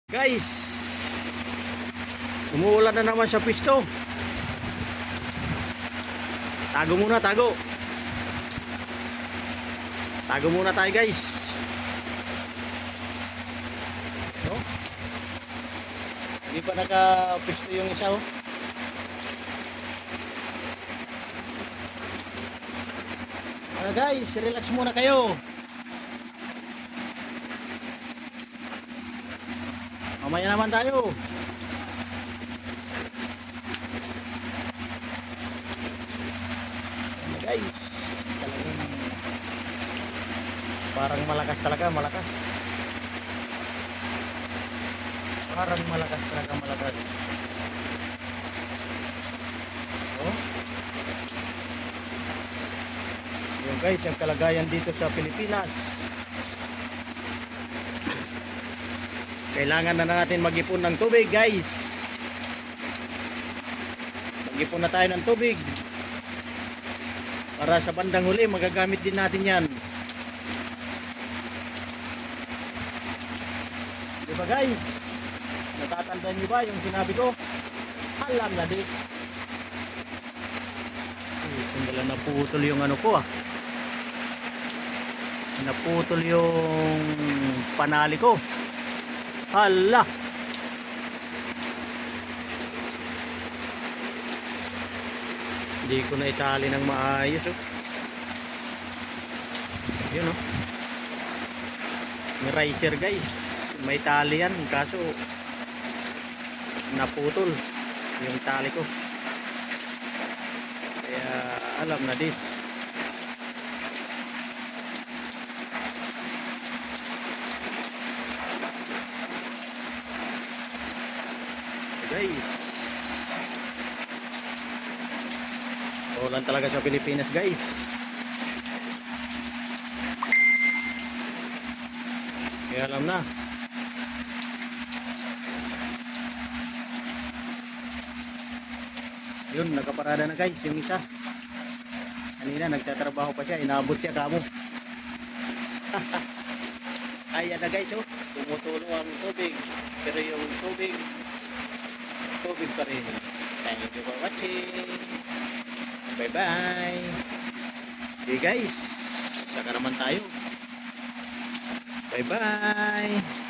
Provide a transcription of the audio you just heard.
Guys, umuulan na naman sa pisto. Tago muna, tago. Tago muna tayo, guys. So, hindi pa naka-pisto yung isa, oh. Guys, relax muna kayo. Mamaya naman tayo. Guys, talagang parang malakas talaga, malakas. Parang malakas talaga, malakas. Oh. Yung guys, ang kalagayan dito sa Pilipinas. Kailangan na natin mag-ipon ng tubig, guys. Mag-ipon na tayo ng tubig para sa bandang huli magagamit din natin yan. Diba, guys? Natatandaan nyo ba yung sinabi ko? Alam na di. Sandala, naputol yung ano ko, ah. Naputol yung panali ko. Hala. Hindi ko na itali ng maayos, oh. Yun, oh. May riser, guys. May tali yan, kaso naputol yung tali ko. Kaya alam na this. Guys, ulan talaga sa Pilipinas, guys. Kaya alam na. Yun, nakaparada na, guys, yung isa. Kanina nagtatrabaho pa siya, inabot siya kamo. Ayan na, guys, oh. Tumutulo ang tubig, pero yung tubig pa rin. Thank you for watching. Bye bye. Okay, guys, saka naman tayo. Bye bye.